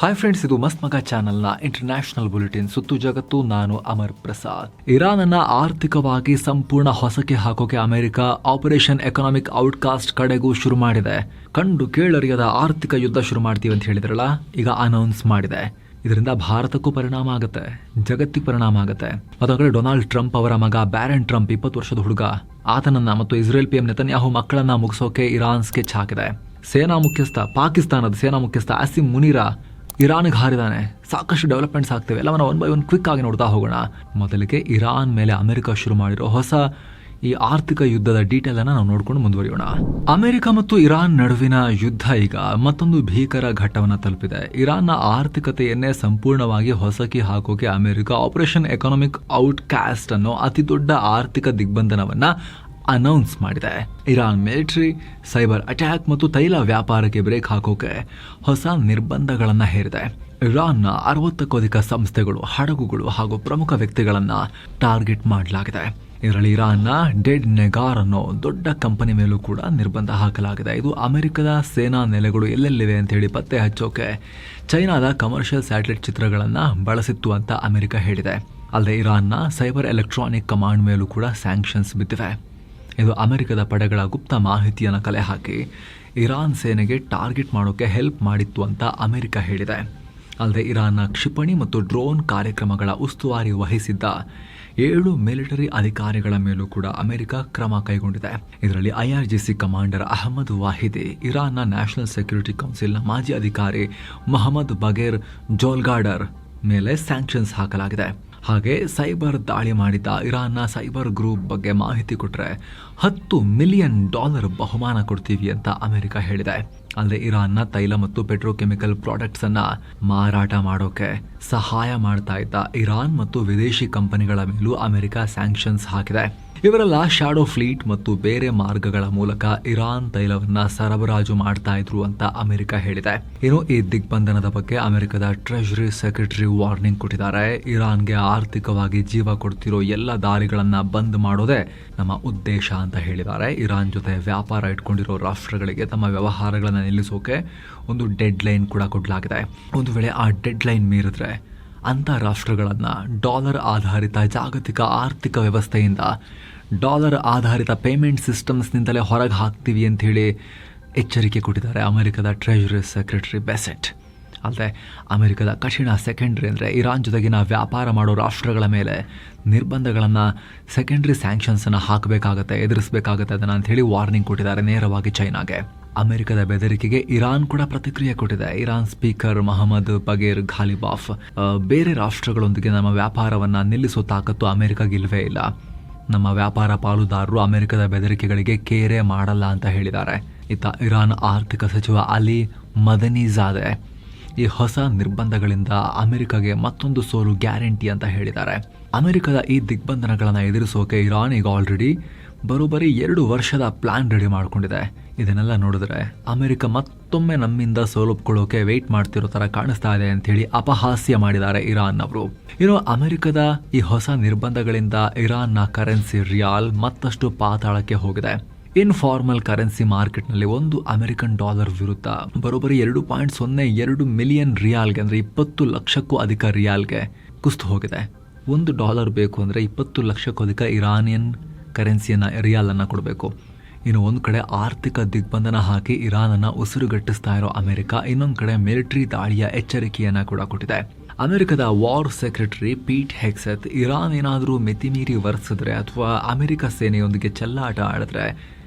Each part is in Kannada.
ಹಾಯ್ ಫ್ರೆಂಡ್ಸ್, ಇದು ಮಸ್ತ್ ಮಗ ಚಾನೆಲ್ನ ಇಂಟರ್ನ್ಯಾಷನಲ್ ಬುಲೆಟಿನ್ ಸುತ್ತು ಜಗತ್ತು. ನಾನು ಅಮರ್ ಪ್ರಸಾದ್. ಇರಾನ್ ಅನ್ನ ಆರ್ಥಿಕವಾಗಿ ಸಂಪೂರ್ಣ ಹೊಸಕ್ಕೆ ಹಾಕೋಕೆ ಅಮೆರಿಕ ಆಪರೇಷನ್ ಎಕನಾಮಿಕ್ ಔಟ್ಕಾಸ್ಟ್ ಕಡೆಗೂ ಶುರು ಮಾಡಿದೆ. ಕಂಡು ಕೇಳರಿಯದ ಆರ್ಥಿಕ ಯುದ್ಧ ಶುರು ಮಾಡ್ತೀವಿ ಅಂತ ಹೇಳಿದ್ರಲ್ಲ, ಈಗ ಅನೌನ್ಸ್ ಮಾಡಿದೆ. ಇದರಿಂದ ಭಾರತಕ್ಕೂ ಪರಿಣಾಮ ಆಗುತ್ತೆ, ಜಗತ್ತಿಗೆ ಪರಿಣಾಮ ಆಗುತ್ತೆ. ಮತ್ತೊಂದು ಡೊನಾಲ್ಡ್ ಟ್ರಂಪ್ ಅವರ ಮಗ ಬ್ಯಾರನ್ ಟ್ರಂಪ್, 20 ವರ್ಷದ ಹುಡುಗ, ಆತನನ್ನ ಮತ್ತು ಇಸ್ರೇಲ್ PM ನೆತನ್ಯಾಹು ಮಕ್ಕಳನ್ನ ಮುಗಿಸೋಕೆ ಇರಾನ್ ಸ್ಕೆಚ್ ಹಾಕಿದೆ. ಪಾಕಿಸ್ತಾನದ ಸೇನಾ ಮುಖ್ಯಸ್ಥ ಆಸಿಮ್ ಮುನೀರಾ ಇರಾನ್ಗೆ ಹಾರಿದಾನೆ. ಸಾಕಷ್ಟು ಡೆವಲಪ್ಮೆಂಟ್ಸ್ ಆಗ್ತವೆ, ಎಲ್ಲವನ್ನ 1 by 1 ಕ್ವಿಕ್ ಆಗಿ ನೋಡ್ತಾ ಹೋಗೋಣ. ಮೊದಲಿಗೆ ಇರಾನ್ ಮೇಲೆ ಅಮೆರಿಕ ಶುರು ಮಾಡಿರೋ ಹೊಸ ಈ ಆರ್ಥಿಕ ಯುದ್ಧದ ಡೀಟೇಲ್ ಅನ್ನ ನಾವು ನೋಡ್ಕೊಂಡು ಮುಂದುವರಿಯೋಣ. ಅಮೆರಿಕ ಮತ್ತು ಇರಾನ್ ನಡುವಿನ ಯುದ್ಧ ಈಗ ಮತ್ತೊಂದು ಭೀಕರ ಘಟ್ಟವನ್ನ ತಲುಪಿದೆ. ಇರಾನ್ನ ಆರ್ಥಿಕತೆಯನ್ನೇ ಸಂಪೂರ್ಣವಾಗಿ ಹೊಸಕಿ ಹಾಕೋಕೆ ಅಮೆರಿಕ ಆಪರೇಷನ್ ಎಕನಾಮಿಕ್ ಔಟ್ಕಾಸ್ಟ್ ಅನ್ನೋ ಅತಿ ದೊಡ್ಡ ಆರ್ಥಿಕ ದಿಗ್ಬಂಧನವನ್ನ ಅನೌನ್ಸ್ ಮಾಡಿದೆ. ಇರಾನ್ ಮಿಲಿಟರಿ, ಸೈಬರ್ ಅಟ್ಯಾಕ್ ಮತ್ತು ತೈಲ ವ್ಯಾಪಾರಕ್ಕೆ ಬ್ರೇಕ್ ಹಾಕೋಕೆ ಹೊಸ ನಿರ್ಬಂಧಗಳನ್ನು ಹೇರಿದೆ. ಇರಾನ್ನ 60ಕ್ಕೂ ಅಧಿಕ ಸಂಸ್ಥೆಗಳು, ಹಡಗುಗಳು ಹಾಗೂ ಪ್ರಮುಖ ವ್ಯಕ್ತಿಗಳನ್ನ ಟಾರ್ಗೆಟ್ ಮಾಡಲಾಗಿದೆ. ಇದರಲ್ಲಿ ಇರಾನ್ನ ಡೆಡ್ ನೆಗಾರ್ ಅನ್ನೋ ದೊಡ್ಡ ಕಂಪನಿ ಮೇಲೂ ಕೂಡ ನಿರ್ಬಂಧ ಹಾಕಲಾಗಿದೆ. ಇದು ಅಮೆರಿಕದ ಸೇನಾ ನೆಲೆಗಳು ಎಲ್ಲೆಲ್ಲಿವೆ ಅಂತ ಹೇಳಿ ಪತ್ತೆ ಹಚ್ಚೋಕೆ ಚೈನಾದ ಕಮರ್ಷಿಯಲ್ ಸ್ಯಾಟಲೈಟ್ ಚಿತ್ರಗಳನ್ನು ಬಳಸಿತ್ತು ಅಂತ ಅಮೆರಿಕ ಹೇಳಿದೆ. ಅಲ್ಲದೆ ಇರಾನ್ನ ಸೈಬರ್ ಎಲೆಕ್ಟ್ರಾನಿಕ್ ಕಮಾಂಡ್ ಮೇಲೂ ಕೂಡ ಸ್ಯಾಂಕ್ಷನ್ಸ್ ಬಿದ್ದಿವೆ. ಇದು ಅಮೆರಿಕದ ಪಡೆಗಳ ಗುಪ್ತ ಮಾಹಿತಿಯನ್ನು ಕಲೆ ಹಾಕಿ ಇರಾನ್ ಸೇನೆಗೆ ಟಾರ್ಗೆಟ್ ಮಾಡೋಕೆ ಹೆಲ್ಪ್ ಮಾಡಿತ್ತು ಅಂತ ಅಮೆರಿಕ ಹೇಳಿದೆ. ಅಲ್ಲದೆ ಇರಾನ್ನ ಕ್ಷಿಪಣಿ ಮತ್ತು ಡ್ರೋನ್ ಕಾರ್ಯಕ್ರಮಗಳ ಉಸ್ತುವಾರಿ ವಹಿಸಿದ್ದ 7 ಮಿಲಿಟರಿ ಅಧಿಕಾರಿಗಳ ಮೇಲೂ ಕೂಡ ಅಮೆರಿಕ ಕ್ರಮ ಕೈಗೊಂಡಿದೆ. ಇದರಲ್ಲಿ IRGC ಕಮಾಂಡರ್ ಅಹಮದ್ ವಾಹಿದಿ, ಇರಾನ್ನ ನ್ಯಾಷನಲ್ ಸೆಕ್ಯೂರಿಟಿ ಕೌನ್ಸಿಲ್ನ ಮಾಜಿ ಅಧಿಕಾರಿ ಮೊಹಮ್ಮದ್ ಬಗೇರ್ ಜೋಲ್ಗಾಡರ್ ಮೇಲೆ ಸ್ಯಾಂಕ್ಷನ್ಸ್ ಹಾಕಲಾಗಿದೆ. ಹಾಗೆ ಸೈಬರ್ ದಾಳಿ ಮಾಡಿದ್ದ ಇರಾನ್ನ ಸೈಬರ್ ಗ್ರೂಪ್ ಬಗ್ಗೆ ಮಾಹಿತಿ ಕೊಟ್ಟರೆ $10 ಮಿಲಿಯನ್ ಬಹುಮಾನ ಕೊಡ್ತೀವಿ ಅಂತ ಅಮೆರಿಕ ಹೇಳಿದೆ. ಅಲ್ಲದೆ ಇರಾನ್ನ ತೈಲ ಮತ್ತು ಪೆಟ್ರೋಕೆಮಿಕಲ್ ಪ್ರಾಡಕ್ಟ್ಸ್ ಅನ್ನ ಮಾರಾಟ ಮಾಡೋಕೆ ಸಹಾಯ ಮಾಡ್ತಾ ಇದ್ದ ಇರಾನ್ ಮತ್ತು ವಿದೇಶಿ ಕಂಪನಿಗಳ ಮೇಲೂ ಅಮೆರಿಕ ಸ್ಯಾಂಕ್ಷನ್ಸ್ ಹಾಕಿದೆ. ಇವರೆಲ್ಲ ಶಾಡೋ ಫ್ಲೀಟ್ ಮತ್ತು ಬೇರೆ ಮಾರ್ಗಗಳ ಮೂಲಕ ಇರಾನ್ ತೈಲವನ್ನ ಸರಬರಾಜು ಮಾಡ್ತಾ ಇದ್ರು ಅಂತ ಅಮೆರಿಕ ಹೇಳಿದೆ. ಇನ್ನು ಈ ದಿಗ್ಬಂಧನದ ಬಗ್ಗೆ ಅಮೆರಿಕದ ಟ್ರೆಜರಿ ಸೆಕ್ರೆಟರಿ ವಾರ್ನಿಂಗ್ ಕೊಟ್ಟಿದ್ದಾರೆ. ಇರಾನ್ಗೆ ಆರ್ಥಿಕವಾಗಿ ಜೀವ ಕೊಡ್ತಿರೋ ಎಲ್ಲ ದಾರಿಗಳನ್ನ ಬಂದ್ ಮಾಡೋದೇ ನಮ್ಮ ಉದ್ದೇಶ ಅಂತ ಹೇಳಿದ್ದಾರೆ. ಇರಾನ್ ಜೊತೆ ವ್ಯಾಪಾರ ಇಟ್ಕೊಂಡಿರೋ ರಾಷ್ಟ್ರಗಳಿಗೆ ತಮ್ಮ ವ್ಯವಹಾರಗಳನ್ನು ನಿಲ್ಲಿಸೋಕೆ ಒಂದು ಡೆಡ್ ಲೈನ್ ಕೂಡ ಕೊಡಲಾಗಿದೆ. ಒಂದು ವೇಳೆ ಆ ಡೆಡ್ ಲೈನ್ ಮೀರಿದ್ರೆ ಅಂತಾರಾಷ್ಟ್ರಗಳನ್ನು ಡಾಲರ್ ಆಧಾರಿತ ಜಾಗತಿಕ ಆರ್ಥಿಕ ವ್ಯವಸ್ಥೆಯಿಂದ ಡಾಲರ್ ಆಧಾರಿತ ಪೇಮೆಂಟ್ ಸಿಸ್ಟಮ್ಸ್ನಿಂದಲೇ ಹೊರಗೆ ಹಾಕ್ತೀವಿ ಅಂತ ಹೇಳಿ ಎಚ್ಚರಿಕೆ ಕೊಟ್ಟಿದ್ದಾರೆ ಅಮೆರಿಕದ ಟ್ರೆಜರಿ ಸೆಕ್ರೆಟರಿ ಬೆಸೆಟ್. ಅಲ್ಲದೆ ಅಮೆರಿಕದ ಕಠಿಣ ಸೆಕೆಂಡ್ರಿ ಅಂದರೆ ಇರಾನ್ ಜೊತೆಗಿನ ವ್ಯಾಪಾರ ಮಾಡೋ ರಾಷ್ಟ್ರಗಳ ಮೇಲೆ ನಿರ್ಬಂಧಗಳನ್ನು, ಸೆಕೆಂಡ್ರಿ ಸ್ಯಾಂಕ್ಷನ್ಸನ್ನು ಹಾಕಬೇಕಾಗತ್ತೆ, ಎದುರಿಸಬೇಕಾಗತ್ತೆ ಅದನ್ನು ಅಂತ ಹೇಳಿ ವಾರ್ನಿಂಗ್ ಕೊಟ್ಟಿದ್ದಾರೆ ನೇರವಾಗಿ ಚೈನಾಗೆ. ಅಮೆರಿಕದ ಬೆದರಿಕೆಗೆ ಇರಾನ್ ಕೂಡ ಪ್ರತಿಕ್ರಿಯೆ ಕೊಟ್ಟಿದೆ. ಇರಾನ್ ಸ್ಪೀಕರ್ ಮೊಹಮ್ಮದ್ ಬಗೇರ್ ಘಾಲಿಬಾಫ್, ಬೇರೆ ರಾಷ್ಟ್ರಗಳೊಂದಿಗೆ ನಮ್ಮ ವ್ಯಾಪಾರವನ್ನು ನಿಲ್ಲಿಸೋ ತಾಕತ್ತು ಅಮೆರಿಕಗಿಲ್ವೇ ಇಲ್ಲ. ನಮ್ಮ ವ್ಯಾಪಾರ ಪಾಲುದಾರರು ಅಮೆರಿಕದ ಬೆದರಿಕೆಗಳಿಗೆ ಕೇರೆ ಮಾಡಲ್ಲ ಅಂತ ಹೇಳಿದ್ದಾರೆ. ಇತ್ತ ಇರಾನ್ ಆರ್ಥಿಕ ಸಚಿವ ಅಲಿ ಮದನಿಜಾದೆ ಈ ಹೊಸ ನಿರ್ಬಂಧಗಳಿಂದ ಅಮೆರಿಕಗೆ ಮತ್ತೊಂದು ಸೋಲು ಗ್ಯಾರಂಟಿ ಅಂತ ಹೇಳಿದ್ದಾರೆ. ಅಮೆರಿಕದ ಈ ದಿಗ್ಬಂಧನಗಳನ್ನು ಎದುರಿಸೋಕೆ ಇರಾನ್ ಈಗ ಆಲ್ರೆಡಿ ಬರೋಬ್ಬರಿ 2 ವರ್ಷದ ಪ್ಲಾನ್ ರೆಡಿ ಮಾಡ್ಕೊಂಡಿದೆ. ಇದನ್ನೆಲ್ಲ ನೋಡಿದ್ರೆ ಅಮೆರಿಕ ಮತ್ತೊಮ್ಮೆ ನಮ್ಮಿಂದ ಸೋಲೊಪ್ಕೊಳ್ಳೋಕೆ ವೆಯ್ಟ್ ಮಾಡ್ತಿರೋ ತರ ಕಾಣಿಸ್ತಾ ಇದೆ ಅಂತ ಹೇಳಿ ಅಪಹಾಸ್ಯ ಮಾಡಿದ್ದಾರೆ ಇರಾನ್ ಅವರು. ಇನ್ನು ಅಮೆರಿಕದ ಈ ಹೊಸ ನಿರ್ಬಂಧಗಳಿಂದ ಇರಾನ್ನ ಕರೆನ್ಸಿ ರಿಯಾಲ್ ಮತ್ತಷ್ಟು ಪಾತಾಳಕ್ಕೆ ಹೋಗಿದೆ. ಇನ್ಫಾರ್ಮಲ್ ಕರೆನ್ಸಿ ಮಾರ್ಕೆಟ್ನಲ್ಲಿ $1 ಅಮೆರಿಕನ್ ವಿರುದ್ಧ ಬರೋಬ್ಬರಿ 2.02 ಮಿಲಿಯನ್ ರಿಯಾಲ್ಗೆ ಅಂದರೆ 20 ಲಕ್ಷಕ್ಕೂ ಅಧಿಕ ರಿಯಾಲ್ಗೆ ಕುಸಿದು ಹೋಗಿದೆ. $1 ಬೇಕು ಅಂದರೆ 20 ಲಕ್ಷಕ್ಕೂ ಅಧಿಕ ಇರಾನಿಯನ್ ಕರೆನ್ಸಿಯನ್ನು ರಿಯಾಲ್ ಅನ್ನ ಕೊಡಬೇಕು. ಇನ್ನು ಒಂದು ಕಡೆ ಆರ್ಥಿಕ ದಿಗ್ಬಂಧನ ಹಾಕಿ ಇರಾನನ್ನು ಉಸಿರುಗಟ್ಟಿಸ್ತಾ ಇರೋ ಅಮೆರಿಕ ಇನ್ನೊಂದು ಕಡೆ ಮಿಲಿಟರಿ ದಾಳಿಯ ಎಚ್ಚರಿಕೆಯನ್ನ ಕೂಡ ಕೊಟ್ಟಿದೆ. ಅಮೆರಿಕದ ವಾರ್ ಸೆಕ್ರೆಟರಿ ಪೀಟ್ ಹೆಕ್ಸೆತ್ ಇರಾನ್ ಏನಾದರೂ ಮಿತಿಮೀರಿ ವರ್ತಿಸಿದ್ರೆ ಅಥವಾ ಅಮೆರಿಕ ಸೇನೆಯೊಂದಿಗೆ ಚೆಲ್ಲಾಟ ಆಡಿದ್ರೆ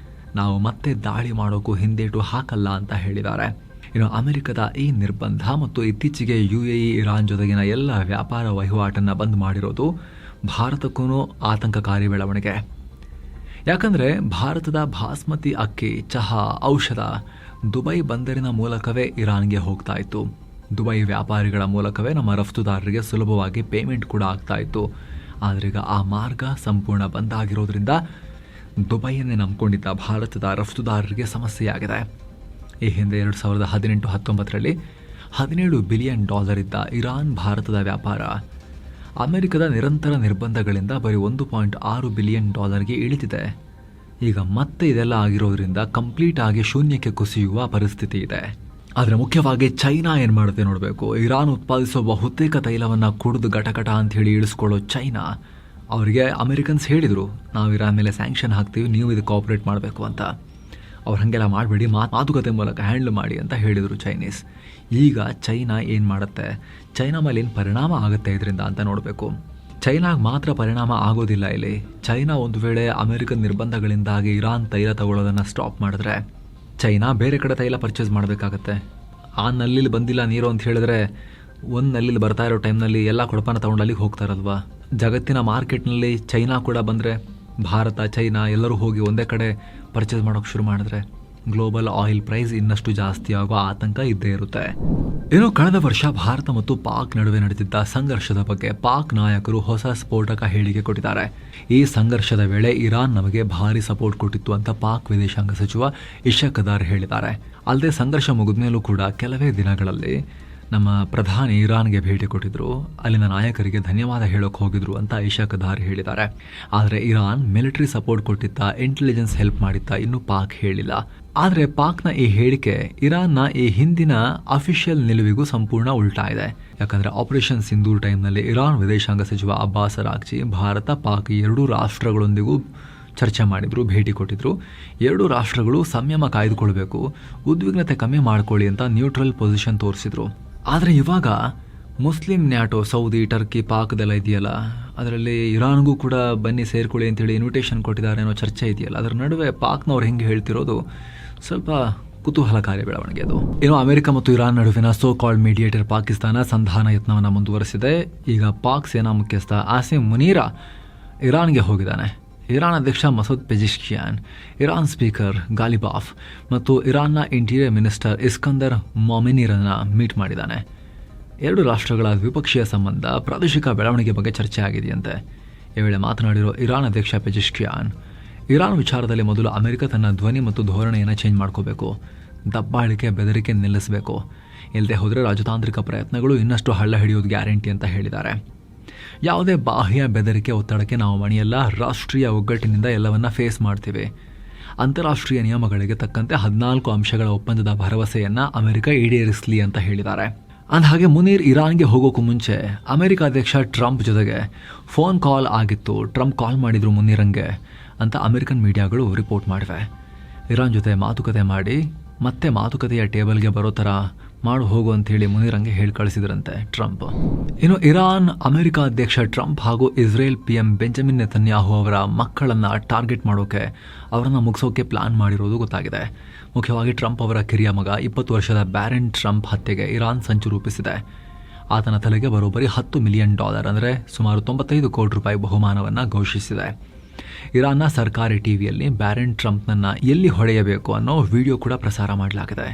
ನಾವು ಮತ್ತೆ ದಾಳಿ ಮಾಡೋಕ್ಕೂ ಹಿಂದೇಟು ಹಾಕಲ್ಲ ಅಂತ ಹೇಳಿದ್ದಾರೆ. ಇನ್ನು ಅಮೆರಿಕದ ಈ ನಿರ್ಬಂಧ ಮತ್ತು ಇತ್ತೀಚೆಗೆ UAE ಇರಾನ್ ಜೊತೆಗಿನ ಎಲ್ಲ ವ್ಯಾಪಾರ ವಹಿವಾಟನ್ನು ಬಂದ್ ಮಾಡಿರೋದು ಭಾರತಕ್ಕೂ ಆತಂಕಕಾರಿ ಬೆಳವಣಿಗೆ. ಯಾಕಂದರೆ ಭಾರತದ ಬಾಸ್ಮತಿ ಅಕ್ಕಿ, ಚಹಾ, ಔಷಧ ದುಬೈ ಬಂದರಿನ ಮೂಲಕವೇ ಇರಾನ್ಗೆ ಹೋಗ್ತಾ ಇತ್ತು. ದುಬೈ ವ್ಯಾಪಾರಿಗಳ ಮೂಲಕವೇ ನಮ್ಮ ರಫ್ತುದಾರರಿಗೆ ಸುಲಭವಾಗಿ ಪೇಮೆಂಟ್ ಕೂಡ ಆಗ್ತಾ ಇತ್ತು. ಆದರೆ ಈಗ ಆ ಮಾರ್ಗ ಸಂಪೂರ್ಣ ಬಂದಾಗಿರೋದ್ರಿಂದ ದುಬೈಯನ್ನೇ ನಂಬಿಕೊಂಡಿದ್ದ ಭಾರತದ ರಫ್ತುದಾರರಿಗೆ ಸಮಸ್ಯೆಯಾಗಿದೆ. ಈ ಹಿಂದೆ 2018-19ರಲ್ಲಿ $17 ಬಿಲಿಯನ್ ಇದ್ದ ಇರಾನ್ ಭಾರತದ ವ್ಯಾಪಾರ ಅಮೆರಿಕದ ನಿರಂತರ ನಿರ್ಬಂಧಗಳಿಂದ ಬರೀ $1.6 ಬಿಲಿಯನ್ ಇಳಿದಿದೆ. ಈಗ ಮತ್ತೆ ಇದೆಲ್ಲ ಆಗಿರೋದ್ರಿಂದ ಕಂಪ್ಲೀಟ್ ಆಗಿ ಶೂನ್ಯಕ್ಕೆ ಕುಸಿಯುವ ಪರಿಸ್ಥಿತಿ ಇದೆ. ಆದರೆ ಮುಖ್ಯವಾಗಿ ಚೈನಾ ಏನು ಮಾಡುತ್ತೆ ನೋಡಬೇಕು. ಇರಾನ್ ಉತ್ಪಾದಿಸುವ ಬಹುತೇಕ ತೈಲವನ್ನು ಕುಡಿದು ಘಟಘಟ ಅಂತ ಹೇಳಿ ಇಳಿಸ್ಕೊಳ್ಳೋ ಚೈನಾ ಅವರಿಗೆ ಅಮೆರಿಕನ್ಸ್ ಹೇಳಿದರು, ನಾವು ಇರಾನ್ ಮೇಲೆ ಸ್ಯಾಂಕ್ಷನ್ ಹಾಕ್ತೀವಿ, ನೀವು ಇದಕ್ಕೆ ಕೋಆಪ್ರೇಟ್ ಮಾಡಬೇಕು ಅಂತ. ಅವ್ರು ಹಾಗೆಲ್ಲ ಮಾಡಬೇಡಿ, ಮಾತುಕತೆ ಮೂಲಕ ಹ್ಯಾಂಡಲ್ ಮಾಡಿ ಅಂತ ಹೇಳಿದರು ಚೈನೀಸ್. ಈಗ ಚೈನಾ ಏನು ಮಾಡುತ್ತೆ, ಚೈನಾ ಮೇಲೆ ಏನು ಪರಿಣಾಮ ಆಗುತ್ತೆ ಇದರಿಂದ ಅಂತ ನೋಡಬೇಕು. ಚೈನಾಗೆ ಮಾತ್ರ ಪರಿಣಾಮ ಆಗೋದಿಲ್ಲ ಇಲ್ಲಿ. ಚೈನಾ ಒಂದು ವೇಳೆ ಅಮೆರಿಕನ್ ನಿರ್ಬಂಧಗಳಿಂದಾಗಿ ಇರಾನ್ ತೈಲ ತಗೊಳ್ಳೋದನ್ನು ಸ್ಟಾಪ್ ಮಾಡಿದ್ರೆ ಚೈನಾ ಬೇರೆ ಕಡೆ ತೈಲ ಪರ್ಚೇಸ್ ಮಾಡಬೇಕಾಗತ್ತೆ. ಆ ನಲ್ಲಿಲಿ ಬಂದಿಲ್ಲ ನೀರು ಅಂತ ಹೇಳಿದ್ರೆ ಒಂದು ನಲ್ಲಿಲಿ ಬರ್ತಾ ಇರೋ ಟೈಮ್ನಲ್ಲಿ ಎಲ್ಲ ಕೊಡಪಾನ ತೊಗೊಂಡು ಅಲ್ಲಿಗೆ ಹೋಗ್ತಾರಲ್ವ. ಜಗತ್ತಿನ ಮಾರ್ಕೆಟ್ನಲ್ಲಿ ಚೈನಾ ಕೂಡ ಬಂದರೆ ಭಾರತ ಚೈನಾ ಎಲ್ಲರೂ ಹೋಗಿ ಒಂದೇ ಕಡೆ ಪರ್ಚೇಸ್ ಮಾಡೋಕ್ಕೆ ಶುರು ಮಾಡಿದ್ರೆ ಗ್ಲೋಬಲ್ ಆಯಿಲ್ ಪ್ರೈಸ್ ಇನ್ನಷ್ಟು ಜಾಸ್ತಿ ಆಗೋ ಆತಂಕ ಇದ್ದೇ ಇರುತ್ತೆ. ಇನ್ನು ಕಳೆದ ವರ್ಷ ಭಾರತ ಮತ್ತು ಪಾಕ್ ನಡುವೆ ನಡೆದಿದ್ದ ಸಂಘರ್ಷದ ಬಗ್ಗೆ ಪಾಕ್ ನಾಯಕರು ಹೊಸ ಸ್ಫೋಟಕ ಹೇಳಿಕೆ ಕೊಟ್ಟಿದ್ದಾರೆ. ಈ ಸಂಘರ್ಷದ ವೇಳೆ ಇರಾನ್ ನಮಗೆ ಭಾರಿ ಸಪೋರ್ಟ್ ಕೊಟ್ಟಿತ್ತು ಅಂತ ಪಾಕ್ ವಿದೇಶಾಂಗ ಸಚಿವ ಇಶಕ್ ದಾರ್ ಹೇಳಿದ್ದಾರೆ. ಅಲ್ಲದೆ ಸಂಘರ್ಷ ಮುಗಿದ ಮೇಲೂ ಕೂಡ ಕೆಲವೇ ದಿನಗಳಲ್ಲಿ ನಮ್ಮ ಪ್ರಧಾನಿ ಇರಾನ್ಗೆ ಭೇಟಿ ಕೊಟ್ಟಿದ್ರು, ಅಲ್ಲಿನ ನಾಯಕರಿಗೆ ಧನ್ಯವಾದ ಹೇಳೋಕೆ ಹೋಗಿದ್ರು ಅಂತ ಇಶಕ್ ದಾರ್ ಹೇಳಿದ್ದಾರೆ. ಆದರೆ ಇರಾನ್ ಮಿಲಿಟರಿ ಸಪೋರ್ಟ್ ಕೊಟ್ಟಿತ್ತ, ಇಂಟೆಲಿಜೆನ್ಸ್ ಹೆಲ್ಪ್ ಮಾಡಿತ್ತ ಇನ್ನೂ ಪಾಕ್ ಹೇಳಿಲ್ಲ. ಆದರೆ ಪಾಕ್ನ ಈ ಹೇಳಿಕೆ ಇರಾನ್ನ ಈ ಹಿಂದಿನ ಅಫಿಷಿಯಲ್ ನಿಲುವಿಗೂ ಸಂಪೂರ್ಣ ಉಲ್ಟಾ ಇದೆ. ಯಾಕಂದರೆ ಆಪರೇಷನ್ ಸಿಂಧೂರ್ ಟೈಮ್ನಲ್ಲಿ ಇರಾನ್ ವಿದೇಶಾಂಗ ಸಚಿವ ಅಬ್ಬಾಸ್ ಅರಾಗ್ಚಿ ಭಾರತ ಪಾಕ್ ಎರಡೂ ರಾಷ್ಟ್ರಗಳೊಂದಿಗೂ ಚರ್ಚೆ ಮಾಡಿದ್ರು, ಭೇಟಿ ಕೊಟ್ಟಿದ್ರು. ಎರಡೂ ರಾಷ್ಟ್ರಗಳು ಸಂಯಮ ಕಾಯ್ದುಕೊಳ್ಬೇಕು, ಉದ್ವಿಗ್ನತೆ ಕಮ್ಮಿ ಮಾಡ್ಕೊಳ್ಳಿ ಅಂತ ನ್ಯೂಟ್ರಲ್ ಪೊಸಿಷನ್ ತೋರಿಸಿದ್ರು. ಆದರೆ ಇವಾಗ ಮುಸ್ಲಿಂ ನ್ಯಾಟೋ ಸೌದಿ, ಟರ್ಕಿ, ಪಾಕ್ದೆಲ್ಲ ಇದೆಯಲ್ಲ, ಅದರಲ್ಲಿ ಇರಾನ್ಗೂ ಕೂಡ ಬನ್ನಿ ಸೇರ್ಕೊಳ್ಳಿ ಅಂತೇಳಿ ಇನ್ವಿಟೇಷನ್ ಕೊಟ್ಟಿದ್ದಾರೆ ಅನ್ನೋ ಚರ್ಚೆ ಇದೆಯಲ್ಲ, ಅದರ ನಡುವೆ ಪಾಕ್ನವ್ರು ಹೆಂಗೆ ಹೇಳ್ತಿರೋದು ಸ್ವಲ್ಪ ಕುತೂಹಲಕಾರಿ ಬೆಳವಣಿಗೆ ಅದು. ಇನ್ನು ಅಮೆರಿಕ ಮತ್ತು ಇರಾನ್ ನಡುವಿನ ಸೋ ಕಾಲ್ಡ್ ಮೀಡಿಯೇಟರ್ ಪಾಕಿಸ್ತಾನ ಸಂಧಾನ ಯತ್ನವನ್ನು ಮುಂದುವರೆಸಿದೆ. ಈಗ ಪಾಕ್ ಸೇನಾ ಮುಖ್ಯಸ್ಥ ಆಸಿಮ್ ಮುನೀರಾ ಇರಾನ್ಗೆ ಹೋಗಿದ್ದಾನೆ. ಇರಾನ್ ಅಧ್ಯಕ್ಷ ಮಸೂದ್ ಪೆಜಿಶ್ಕಿಯಾನ್, ಇರಾನ್ ಸ್ಪೀಕರ್ ಗಾಲಿಬಾಫ್ ಮತ್ತು ಇರಾನ್ನ ಇಂಟೀರಿಯರ್ ಮಿನಿಸ್ಟರ್ ಇಸ್ಕಂದರ್ ಮೊಮಿನೀರನ್ನ ಮೀಟ್ ಮಾಡಿದ್ದಾನೆ. ಎರಡು ರಾಷ್ಟ್ರಗಳ ದ್ವಿಪಕ್ಷೀಯ ಸಂಬಂಧ, ಪ್ರಾದೇಶಿಕ ಬೆಳವಣಿಗೆ ಬಗ್ಗೆ ಚರ್ಚೆ ಆಗಿದೆಯಂತೆ. ಈ ವೇಳೆ ಮಾತನಾಡಿರೋ ಇರಾನ್ ಅಧ್ಯಕ್ಷ ಪೆಜಿಶ್ಕಿಯಾನ್, ಇರಾನ್ ವಿಚಾರದಲ್ಲಿ ಮೊದಲು ಅಮೆರಿಕ ತನ್ನ ಧ್ವನಿ ಮತ್ತು ಧೋರಣೆಯನ್ನು ಚೇಂಜ್ ಮಾಡ್ಕೋಬೇಕು, ದಬ್ಬಾಳಿಕೆ ಬೆದರಿಕೆ ನಿಲ್ಲಿಸಬೇಕು, ಇಲ್ಲದೆ ಹೋದರೆ ರಾಜತಾಂತ್ರಿಕ ಪ್ರಯತ್ನಗಳು ಇನ್ನಷ್ಟು ಹಳ್ಳ ಹಿಡಿಯೋದು ಗ್ಯಾರಂಟಿ ಅಂತ ಹೇಳಿದ್ದಾರೆ. ಯಾವುದೇ ಬಾಹ್ಯ ಬೆದರಿಕೆ ಒತ್ತಡಕ್ಕೆ ನಾವು ಮಣಿಯಲ್ಲ, ರಾಷ್ಟ್ರೀಯ ಒಗ್ಗಟ್ಟಿನಿಂದ ಎಲ್ಲವನ್ನ ಫೇಸ್ ಮಾಡ್ತೀವಿ. ಅಂತಾರಾಷ್ಟ್ರೀಯ ನಿಯಮಗಳಿಗೆ ತಕ್ಕಂತೆ 14 ಅಂಶಗಳ ಒಪ್ಪಂದದ ಭರವಸೆಯನ್ನು ಅಮೆರಿಕ ಈಡೇರಿಸಲಿ ಅಂತ ಹೇಳಿದ್ದಾರೆ. ಅಂದಹಾಗೆ ಮುನೀರ್ ಇರಾನ್ಗೆ ಹೋಗೋಕ್ಕೂ ಮುಂಚೆ ಅಮೆರಿಕ ಅಧ್ಯಕ್ಷ ಟ್ರಂಪ್ ಜೊತೆಗೆ ಫೋನ್ ಕಾಲ್ ಆಗಿತ್ತು, ಟ್ರಂಪ್ ಕಾಲ್ ಮಾಡಿದ್ರು ಮುನೀರಂಗೆ ಅಂತ ಅಮೆರಿಕನ್ ಮೀಡಿಯಾಗಳು ರಿಪೋರ್ಟ್ ಮಾಡಿವೆ. ಇರಾನ್ ಜೊತೆ ಮಾತುಕತೆ ಮಾಡಿ ಮತ್ತೆ ಮಾತುಕತೆಯ ಟೇಬಲ್ಗೆ ಬರೋ ಥರ ಮಾಡು ಹೋಗು ಅಂತೇಳಿ ಮುನೀರಂಗೆ ಹೇಳಿ ಕಳಿಸಿದ್ರಂತೆ ಟ್ರಂಪ್. ಇನ್ನು ಇರಾನ್ ಅಮೆರಿಕ ಅಧ್ಯಕ್ಷ ಟ್ರಂಪ್ ಹಾಗೂ ಇಸ್ರೇಲ್ PM ಬೆಂಜಮಿನ್ ನೆತನ್ಯಾಹು ಅವರ ಮಕ್ಕಳನ್ನು ಟಾರ್ಗೆಟ್ ಮಾಡೋಕೆ, ಅವರನ್ನು ಮುಗಿಸೋಕೆ ಪ್ಲಾನ್ ಮಾಡಿರೋದು ಗೊತ್ತಾಗಿದೆ. ಮುಖ್ಯವಾಗಿ ಟ್ರಂಪ್ ಅವರ ಕಿರಿಯ ಮಗ 20 ವರ್ಷದ ಬ್ಯಾರನ್ ಟ್ರಂಪ್ ಹತ್ಯೆಗೆ ಇರಾನ್ ಸಂಚು ರೂಪಿಸಿದೆ. ಆತನ ತಲೆಗೆ ಬರೋಬ್ಬರಿ $10 ಮಿಲಿಯನ್ ಅಂದರೆ ಸುಮಾರು 95 ಕೋಟಿ ರೂಪಾಯಿ ಬಹುಮಾನವನ್ನು ಘೋಷಿಸಿದೆ. ಇರಾನ್ನ ಸರ್ಕಾರಿ ಟಿವಿಯಲ್ಲಿ ಬ್ಯಾರನ್ ಟ್ರಂಪ್ನನ್ನು ಎಲ್ಲಿ ಹೊಡೆಯಬೇಕು ಅನ್ನೋ ವಿಡಿಯೋ ಕೂಡ ಪ್ರಸಾರ ಮಾಡಲಾಗಿದೆ.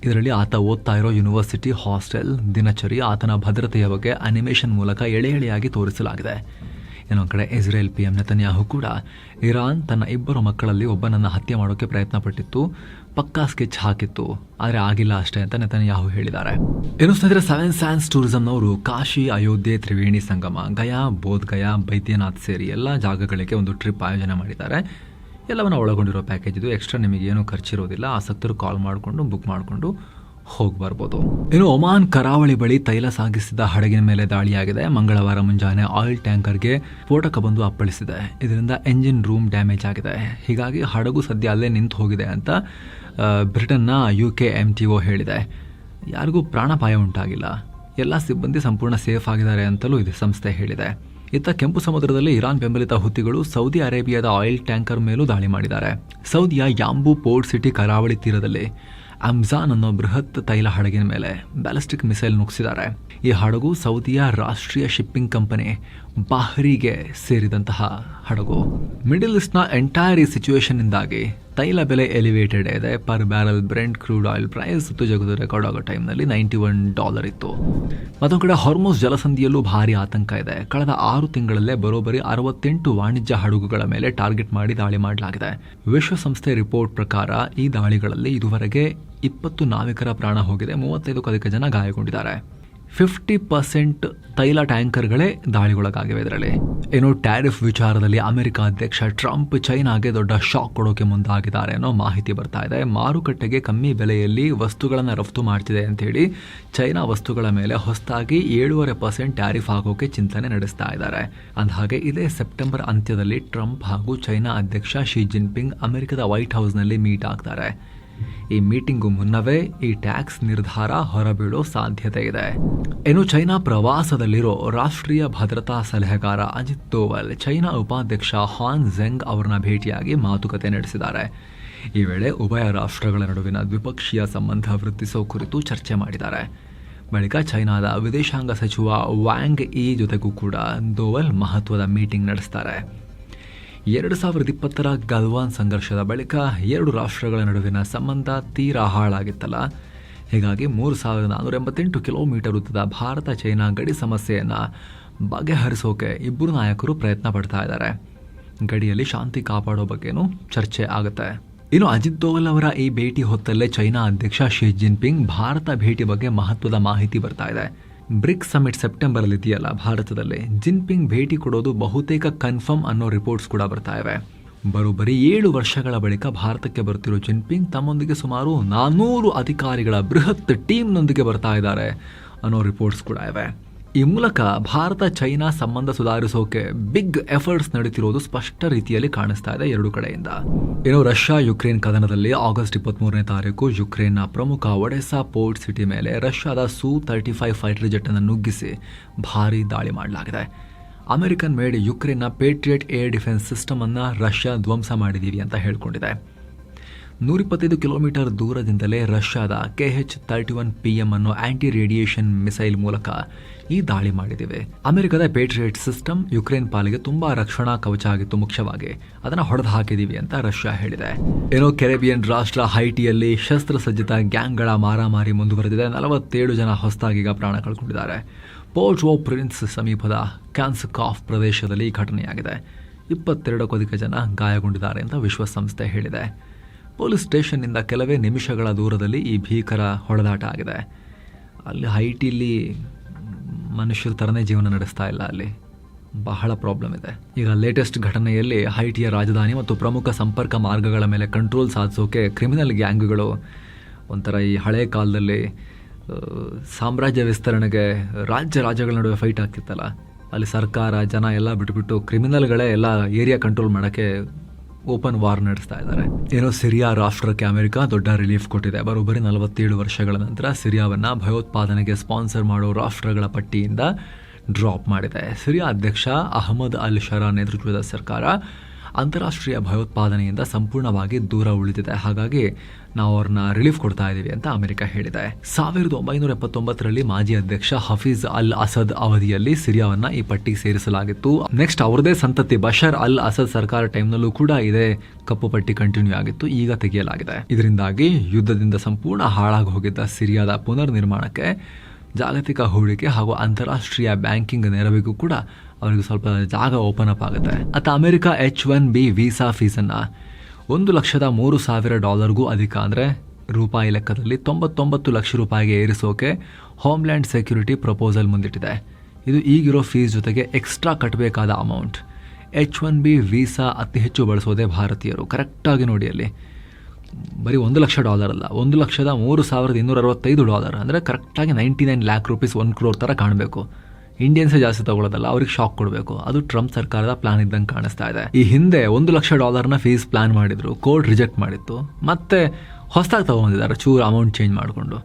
ಇದರಲ್ಲಿ ಆತ ಓದ್ತಾ ಇರೋ ಯೂನಿವರ್ಸಿಟಿ, ಹಾಸ್ಟೆಲ್, ದಿನಚರಿ, ಆತನ ಭದ್ರತೆಯ ಬಗ್ಗೆ ಅನಿಮೇಷನ್ ಮೂಲಕ ಎಳೆ ಎಳೆಯಾಗಿ ತೋರಿಸಲಾಗಿದೆ. ಇನ್ನೊಂದು ಕಡೆ ಇಸ್ರೇಲ್ PM ನೆತನ್ಯಾಹು ಕೂಡ ಇರಾನ್ ತನ್ನ 2 ಮಕ್ಕಳಲ್ಲಿ ಒಬ್ಬನನ್ನು ಹತ್ಯೆ ಮಾಡೋಕ್ಕೆ ಪ್ರಯತ್ನ ಪಟ್ಟಿತ್ತು, ಪಕ್ಕಾ ಸ್ಕೆಚ್ ಹಾಕಿತ್ತು, ಆದರೆ ಆಗಿಲ್ಲ ಅಷ್ಟೇ ಅಂತ ನೆತನ್ಯಾಹು ಹೇಳಿದ್ದಾರೆ. ಇನ್ನು ಸ್ನೇಹಿತರೆ, 7 ಸ್ಯಾನ್ಸ್ ಟೂರಿಸಂನವರು ಕಾಶಿ, ಅಯೋಧ್ಯೆ, ತ್ರಿವೇಣಿ ಸಂಗಮ, ಗಯಾ, ಬೋಧ್ ಗಯಾ, ಬೈದ್ಯನಾಥ್ ಸೇರಿ ಎಲ್ಲ ಜಾಗಗಳಿಗೆ ಒಂದು ಟ್ರಿಪ್ ಆಯೋಜನೆ ಮಾಡಿದ್ದಾರೆ. ಎಲ್ಲವನ್ನ ಒಳಗೊಂಡಿರೋ ಪ್ಯಾಕೇಜ್ ಇದು. ಎಕ್ಸ್ಟ್ರಾ ನಿಮಗೆ ಏನೂ ಖರ್ಚಿರೋದಿಲ್ಲ. ಆಸಕ್ತರು ಕಾಲ್ ಮಾಡಿಕೊಂಡು ಬುಕ್ ಮಾಡಿಕೊಂಡು ಹೋಗಿ ಬರ್ಬೋದು. ಇನ್ನು ಒಮಾನ್ ಕರಾವಳಿ ಬಳಿ ತೈಲ ಸಾಗಿಸಿದ ಹಡಗಿನ ಮೇಲೆ ದಾಳಿಯಾಗಿದೆ. ಮಂಗಳವಾರ ಮುಂಜಾನೆ ಆಯಿಲ್ ಟ್ಯಾಂಕರ್ಗೆ ಸ್ಫೋಟಕ ಬಂದು ಅಪ್ಪಳಿಸಿದೆ. ಇದರಿಂದ ಎಂಜಿನ್ ರೂಮ್ ಡ್ಯಾಮೇಜ್ ಆಗಿದೆ. ಹೀಗಾಗಿ ಹಡಗು ಸದ್ಯ ಅಲ್ಲೇ ನಿಂತು ಹೋಗಿದೆ ಅಂತ ಬ್ರಿಟನ್ನ UK MTO ಹೇಳಿದೆ. ಯಾರಿಗೂ ಪ್ರಾಣಾಪಾಯ ಉಂಟಾಗಿಲ್ಲ, ಎಲ್ಲ ಸಿಬ್ಬಂದಿ ಸಂಪೂರ್ಣ ಸೇಫ್ ಆಗಿದ್ದಾರೆ ಅಂತಲೂ ಇದು ಸಂಸ್ಥೆ ಹೇಳಿದೆ. ಇತ್ತ ಕೆಂಪು ಸಮುದ್ರದಲ್ಲಿ ಇರಾನ್ ಬೆಂಬಲಿತ ಹುತಿಗಳು ಸೌದಿ ಅರೇಬಿಯಾದ ಆಯಿಲ್ ಟ್ಯಾಂಕರ್ ಮೇಲೂ ದಾಳಿ ಮಾಡಿದ್ದಾರೆ. ಸೌದಿಯ ಯಾಂಬು ಪೋರ್ಟ್ ಸಿಟಿ ಕರಾವಳಿ ತೀರದಲ್ಲಿ ಅಮ್ಜಾನ್ ಅನ್ನೋ ಬೃಹತ್ ತೈಲ ಹಡಗಿನ ಮೇಲೆ ಬ್ಯಾಲಿಸ್ಟಿಕ್ ಮಿಸೈಲ್ ನುಗ್ಸಿದ್ದಾರೆ. ಈ ಹಡಗು ಸೌದಿಯ ರಾಷ್ಟ್ರೀಯ ಶಿಪ್ಪಿಂಗ್ ಕಂಪನಿ ಬಾಹ್ರಿಗೆ ಸೇರಿದಂತಹ ಹಡಗು. ಮಿಡಲ್ ಈಸ್ಟ್ನ ಎಂಟೈರ್ ಈ ಸಿಚುವೇಶನ್ ಇಂದಾಗಿ ತೈಲ ಬೆಲೆ ಎಲಿವೇಟೆಡ್ ಇದೆ. Per barrel Brent crude oil price ಜಗತ್ತು ರೆಕಾರ್ಡ್ ಆಗೋ ಟೈಮ್ನಲ್ಲಿ $91 ಇತ್ತು. ಮತ್ತೊಂದು ಕಡೆ ಹಾರ್ಮುಜ್ ಜಲಸಂಧಿಯಲ್ಲೂ ಭಾರಿ ಆತಂಕ ಇದೆ. ಕಳೆದ 6 ತಿಂಗಳಲ್ಲೇ ಬರೋಬ್ಬರಿ 68 ವಾಣಿಜ್ಯ ಹಡಗುಗಳ ಮೇಲೆ ಟಾರ್ಗೆಟ್ ಮಾಡಿ ದಾಳಿ ಮಾಡಲಾಗಿದೆ. ವಿಶ್ವಸಂಸ್ಥೆ ರಿಪೋರ್ಟ್ ಪ್ರಕಾರ ಈ ದಾಳಿಗಳಲ್ಲಿ ಇದುವರೆಗೆ 20 ನಾವಿಕರ ಪ್ರಾಣ ಹೋಗಿದೆ, 35ಕ್ಕೂ ಅಧಿಕ ಜನ ಗಾಯಗೊಂಡಿದ್ದಾರೆ. 50% ತೈಲ ಟ್ಯಾಂಕರ್ಗಳೇ ದಾಳಿಗೊಳಗಾಗಿವೆ. ಇದರಲ್ಲಿ ಏನೋ ಟ್ಯಾರಿಫ್ ವಿಚಾರದಲ್ಲಿ ಅಮೆರಿಕ ಅಧ್ಯಕ್ಷ ಟ್ರಂಪ್ ಚೈನಾಗೆ ದೊಡ್ಡ ಶಾಕ್ ಕೊಡೋಕೆ ಮುಂದಾಗಿದ್ದಾರೆ ಅನ್ನೋ ಮಾಹಿತಿ ಬರ್ತಾ ಇದೆ. ಮಾರುಕಟ್ಟೆಗೆ ಕಮ್ಮಿ ಬೆಲೆಯಲ್ಲಿ ವಸ್ತುಗಳನ್ನು ರಫ್ತು ಮಾಡ್ತಿದೆ ಅಂತೇಳಿ ಚೈನಾ ವಸ್ತುಗಳ ಮೇಲೆ ಹೊಸದಾಗಿ 7.5% ಟ್ಯಾರಿಫ್ ಹಾಕೋಕೆ ಚಿಂತನೆ ನಡೆಸ್ತಾ ಇದ್ದಾರೆ. ಅಂದಹಾಗೆ ಇದೇ ಸೆಪ್ಟೆಂಬರ್ ಅಂತ್ಯದಲ್ಲಿ ಟ್ರಂಪ್ ಹಾಗೂ ಚೈನಾ ಅಧ್ಯಕ್ಷ ಶಿ ಜಿನ್ಪಿಂಗ್ ಅಮೆರಿಕದ ವೈಟ್ ಹೌಸ್ನಲ್ಲಿ ಮೀಟ್ ಆಗ್ತಾರೆ. ಈ ಮೀಟಿಂಗು ಮುನ್ನವೇ ಈ ಟ್ಯಾಕ್ಸ್ ನಿರ್ಧಾರ ಹೊರಬೀಳೋ ಸಾಧ್ಯತೆ ಇದೆ. ಇನ್ನು ಚೈನಾ ಪ್ರವಾಸದಲ್ಲಿರೋ ರಾಷ್ಟ್ರೀಯ ಭದ್ರತಾ ಸಲಹೆಗಾರ ಅಜಿತ್ ದೋವಲ್ ಚೈನಾ ಉಪಾಧ್ಯಕ್ಷ ಹಾನ್ ಝೆಂಗ್ ಅವರನ್ನ ಭೇಟಿಯಾಗಿ ಮಾತುಕತೆ ನಡೆಸಿದ್ದಾರೆ. ಈ ವೇಳೆ ಉಭಯ ರಾಷ್ಟ್ರಗಳ ನಡುವಿನ ದ್ವಿಪಕ್ಷೀಯ ಸಂಬಂಧ ವೃದ್ಧಿಸೋ ಕುರಿತು ಚರ್ಚೆ ಮಾಡಿದ್ದಾರೆ. ಬಳಿಕ ಚೈನಾದ ವಿದೇಶಾಂಗ ಸಚಿವ ವಾಂಗ್ ಈ ಜೊತೆಗೂ ಕೂಡ ದೋವಲ್ ಮಹತ್ವದ ಮೀಟಿಂಗ್ ನಡೆಸ್ತಾರೆ. 2020 ಗಲ್ವಾನ್ ಸಂಘರ್ಷದ ಬಳಿಕ ಎರಡು ರಾಷ್ಟ್ರಗಳ ನಡುವಿನ ಸಂಬಂಧ ತೀರಾ ಹಾಳಾಗಿತ್ತಲ್ಲ. ಹೀಗಾಗಿ 3488 ಕಿಲೋಮೀಟರ್ ಉದ್ದದ ಭಾರತ ಚೈನಾ ಗಡಿ ಸಮಸ್ಯೆಯನ್ನು ಬಗೆಹರಿಸೋಕೆ ಇಬ್ಬರು ನಾಯಕರು ಪ್ರಯತ್ನ ಪಡ್ತಾ ಇದ್ದಾರೆ. ಗಡಿಯಲ್ಲಿ ಶಾಂತಿ ಕಾಪಾಡೋ ಬಗ್ಗೆನೂ ಚರ್ಚೆ ಆಗುತ್ತೆ. ಇನ್ನು ಅಜಿತ್ ದೋವಲ್ ಅವರ ಈ ಭೇಟಿ ಹೊತ್ತಲ್ಲೇ ಚೈನಾ ಅಧ್ಯಕ್ಷ ಶಿ ಜಿನ್ಪಿಂಗ್ ಭಾರತ ಭೇಟಿ ಬಗ್ಗೆ ಮಹತ್ವದ ಮಾಹಿತಿ ಬರ್ತಾ ಇದೆ. ಬ್ರಿಕ್ಸ್ ಸಮಿಟ್ ಸೆಪ್ಟೆಂಬರ್ ಅಲ್ಲಿ ಇದೆಯಲ್ಲ ಭಾರತದಲ್ಲಿ, ಜಿನ್ಪಿಂಗ್ ಭೇಟಿ ಕೊಡೋದು ಬಹುತೇಕ ಕನ್ಫರ್ಮ್ ಅನ್ನೋ ರಿಪೋರ್ಟ್ಸ್ ಕೂಡ ಬರ್ತಾ ಇವೆ. ಬರೋಬ್ಬರಿ 7 ವರ್ಷಗಳ ಬಳಿಕ ಭಾರತಕ್ಕೆ ಬರ್ತಿರೋ ಜಿನ್ಪಿಂಗ್ ತಮ್ಮೊಂದಿಗೆ ಸುಮಾರು 400 ಅಧಿಕಾರಿಗಳ ಬೃಹತ್ ಟೀಮ್ನೊಂದಿಗೆ ಬರ್ತಾ ಇದ್ದಾರೆ ಅನ್ನೋ ರಿಪೋರ್ಟ್ಸ್ ಕೂಡ ಇವೆ. ಈ ಮೂಲಕ ಭಾರತ ಚೈನಾ ಸಂಬಂಧ ಸುಧಾರಿಸೋಕೆ ಬಿಗ್ ಎಫರ್ಟ್ಸ್ ನಡೀತಿರೋದು ಸ್ಪಷ್ಟ ರೀತಿಯಲ್ಲಿ ಕಾಣಿಸ್ತಾ ಇದೆ ಎರಡು ಕಡೆಯಿಂದ. ಇನ್ನು ರಷ್ಯಾ ಯುಕ್ರೇನ್ ಕದನದಲ್ಲಿ ಆಗಸ್ಟ್ 23ನೇ ತಾರೀಕು ಯುಕ್ರೇನ್ನ ಪ್ರಮುಖ ಒಡೆಸಾ ಪೋರ್ಟ್ ಸಿಟಿ ಮೇಲೆ ರಷ್ಯಾದ ಸು-35 ಫೈಟರ್ ಜೆಟ್ ಅನ್ನು ನುಗ್ಗಿಸಿ ಭಾರೀ ದಾಳಿ ಮಾಡಲಾಗಿದೆ. ಅಮೆರಿಕನ್ ಮೇಡ್ ಯುಕ್ರೇನ್ನ ಪೇಟ್ರಿಯಟ್ ಏರ್ ಡಿಫೆನ್ಸ್ ಸಿಸ್ಟಮ್ ಅನ್ನ ರಷ್ಯಾ ಧ್ವಂಸ ಮಾಡಿದೀವಿ ಅಂತ ಹೇಳ್ಕೊಂಡಿದೆ. 125 ಕಿಲೋಮೀಟರ್ ದೂರದಿಂದಲೇ ರಷ್ಯಾದ KH-31PM ಅನ್ನೋ ಆಂಟಿ ರೇಡಿಯೇಷನ್ ಮಿಸೈಲ್ ಮೂಲಕ ಈ ದಾಳಿ ಮಾಡಿದಿವೆ. ಅಮೆರಿಕದ ಪೇಟ್ರಿಯಟ್ ಸಿಸ್ಟಮ್ ಯುಕ್ರೇನ್ ಪಾಲಿಗೆ ತುಂಬಾ ರಕ್ಷಣಾ ಕವಚ ಆಗಿತ್ತು. ಮುಖ್ಯವಾಗಿ ಅದನ್ನು ಹೊಡೆದು ಹಾಕಿದೀವಿ ಅಂತ ರಷ್ಯಾ ಹೇಳಿದೆ. ಏನೋ ಕೆರೆಬಿಯನ್ ರಾಷ್ಟ್ರ ಹೈಟಿಯಲ್ಲಿ ಶಸ್ತ್ರಸಜ್ಜಿತ ಗ್ಯಾಂಗ್ಗಳ ಮಾರಾಮಾರಿ ಮುಂದುವರೆದಿದೆ. 47 ಜನ ಹೊಸದಾಗೀಗ ಪ್ರಾಣ ಕಳ್ಕೊಂಡಿದ್ದಾರೆ. ಪೋರ್ಟ್ ಓ ಪ್ರಿನ್ಸ್ ಸಮೀಪದ ಕ್ಯಾನ್ಸ್ಕಾಫ್ ಪ್ರದೇಶದಲ್ಲಿ ಈ ಘಟನೆಯಾಗಿದೆ. 22ಕ್ಕೂ ಅಧಿಕ ಜನ ಗಾಯಗೊಂಡಿದ್ದಾರೆ ಅಂತ ವಿಶ್ವಸಂಸ್ಥೆ ಹೇಳಿದೆ. ಪೊಲೀಸ್ ಸ್ಟೇಷನ್ನಿಂದ ಕೆಲವೇ ನಿಮಿಷಗಳ ದೂರದಲ್ಲಿ ಈ ಭೀಕರ ಹೊಡೆದಾಟ ಆಗಿದೆ. ಅಲ್ಲಿ ಹೈಟಿಲಿ ಮನುಷ್ಯರ ಥರನೇ ಜೀವನ ನಡೆಸ್ತಾ ಇಲ್ಲ, ಅಲ್ಲಿ ಬಹಳ ಪ್ರಾಬ್ಲಮ್ ಇದೆ. ಈಗ ಲೇಟೆಸ್ಟ್ ಘಟನೆಯಲ್ಲಿ ಹೈಟಿಯ ರಾಜಧಾನಿ ಮತ್ತು ಪ್ರಮುಖ ಸಂಪರ್ಕ ಮಾರ್ಗಗಳ ಮೇಲೆ ಕಂಟ್ರೋಲ್ ಸಾಧಿಸೋಕೆ ಕ್ರಿಮಿನಲ್ ಗ್ಯಾಂಗ್ಗಳು ಒಂಥರ ಈ ಹಳೆ ಕಾಲದಲ್ಲಿ ಸಾಮ್ರಾಜ್ಯ ವಿಸ್ತರಣೆಗೆ ರಾಜ್ಯಗಳ ನಡುವೆ ಫೈಟ್ ಆಗ್ತಿತ್ತಲ್ಲ, ಅಲ್ಲಿ ಸರ್ಕಾರ ಜನ ಎಲ್ಲ ಬಿಟ್ಬಿಟ್ಟು ಕ್ರಿಮಿನಲ್ಗಳೇ ಎಲ್ಲ ಏರಿಯಾ ಕಂಟ್ರೋಲ್ ಮಾಡೋಕ್ಕೆ ಓಪನ್ ವಾರ್ ನಡೆಸ್ತಾ ಇದ್ದಾರೆ. ಏನೋ ಸಿರಿಯಾ ರಾಷ್ಟ್ರಕ್ಕೆ ಅಮೆರಿಕ ದೊಡ್ಡ ರಿಲೀಫ್ ಕೊಟ್ಟಿದೆ. ಬರೋಬ್ಬರಿ 47 ವರ್ಷಗಳ ನಂತರ ಸಿರಿಯಾವನ್ನ ಭಯೋತ್ಪಾದನೆಗೆ ಸ್ಪಾನ್ಸರ್ ಮಾಡೋ ರಾಷ್ಟ್ರಗಳ ಪಟ್ಟಿಯಿಂದ ಡ್ರಾಪ್ ಮಾಡಿದೆ. ಸಿರಿಯಾ ಅಧ್ಯಕ್ಷ ಅಹಮದ್ ಅಲ್ ಶರಾ ನೇತೃತ್ವದ ಸರ್ಕಾರ ಅಂತಾರಾಷ್ಟ್ರೀಯ ಭಯೋತ್ಪಾದನೆಯಿಂದ ಸಂಪೂರ್ಣವಾಗಿ ದೂರ ಉಳಿದಿದೆ. ಹಾಗಾಗಿ ನಾವು ಅವ್ರನ್ನ ರಿಲೀಫ್ ಕೊಡ್ತಾ ಇದ್ದೀವಿ ಅಂತ ಅಮೆರಿಕ ಹೇಳಿದೆ. 1979ರಲ್ಲಿ ಮಾಜಿ ಅಧ್ಯಕ್ಷ ಹಫೀಜ್ ಅಲ್ ಅಸದ್ ಅವಧಿಯಲ್ಲಿ ಸಿರಿಯಾವನ್ನ ಈ ಪಟ್ಟಿಗೆ ಸೇರಿಸಲಾಗಿತ್ತು. ನೆಕ್ಸ್ಟ್ ಅವರದೇ ಸಂತತಿ ಬಶರ್ ಅಲ್ ಅಸದ್ ಸರ್ಕಾರ ಟೈಮ್ನಲ್ಲೂ ಕೂಡ ಇದೇ ಕಪ್ಪು ಪಟ್ಟಿ ಕಂಟಿನ್ಯೂ ಆಗಿತ್ತು. ಈಗ ತೆಗೆಯಲಾಗಿದೆ. ಇದರಿಂದಾಗಿ ಯುದ್ಧದಿಂದ ಸಂಪೂರ್ಣ ಹಾಳಾಗಿ ಹೋಗಿದ್ದ ಸಿರಿಯಾದ ಪುನರ್ ನಿರ್ಮಾಣಕ್ಕೆ ಜಾಗತಿಕ ಹೂಡಿಕೆ ಹಾಗೂ ಅಂತಾರಾಷ್ಟ್ರೀಯ ಬ್ಯಾಂಕಿಂಗ್ ನೆರವಿಗೂ ಕೂಡ ಅವರಿಗೆ ಸ್ವಲ್ಪ ಜಾಗ ಓಪನ್ ಅಪ್ ಆಗುತ್ತೆ. ಅಮೆರಿಕ H-1B ವೀಸಾ ಫೀಸನ್ನು $1,03,000 ಅಧಿಕ ಅಂದರೆ ರೂಪಾಯಿ ಲೆಕ್ಕದಲ್ಲಿ 99 ಲಕ್ಷ ರೂಪಾಯಿಗೆ ಏರಿಸೋಕೆ ಹೋಮ್ಲ್ಯಾಂಡ್ ಸೆಕ್ಯೂರಿಟಿ ಪ್ರಪೋಸಲ್ ಮುಂದಿಟ್ಟಿದೆ. ಇದು ಈಗಿರೋ ಫೀಸ್ ಜೊತೆಗೆ ಎಕ್ಸ್ಟ್ರಾ ಕಟ್ಟಬೇಕಾದ ಅಮೌಂಟ್. H-1B ವೀಸಾ ಅತಿ ಹೆಚ್ಚು ಬಳಸೋದೇ ಭಾರತೀಯರು. ಕರೆಕ್ಟಾಗಿ ನೋಡಿ, ಅಲ್ಲಿ ಬರೀ $1,00,000 ಅಲ್ಲ, $1,03,265 ಅಂದರೆ ಕರೆಕ್ಟಾಗಿ 99 ಲ್ಯಾಕ್ ರೂಪೀಸ್, 1 crore ಥರ ಕಾಣಬೇಕು. ಇಂಡಿಯನ್ಸೇ ಜಾಸ್ತಿ ತಗೊಳ್ಳೋದಲ್ಲ, ಅವ್ರಿಗೆ ಶಾಕ್ ಕೊಡಬೇಕು. ಅದು ಟ್ರಂಪ್ ಸರ್ಕಾರದ ಪ್ಲಾನ್ ಇದ್ದಂಗೆ ಕಾಣಿಸ್ತಾ ಇದೆ. ಈ ಹಿಂದೆ $1,00,000 ಫೀಸ್ ಪ್ಲಾನ್ ಮಾಡಿದ್ರು, ಕೋರ್ಟ್ ರಿಜೆಕ್ಟ್ ಮಾಡಿತ್ತು. ಮತ್ತೆ ಹೊಸದಾಗಿ ತಗೊಂಡಿದ್ದಾರೆ, ಚೂರು ಅಮೌಂಟ್ ಚೇಂಜ್ ಮಾಡಿಕೊಂಡು.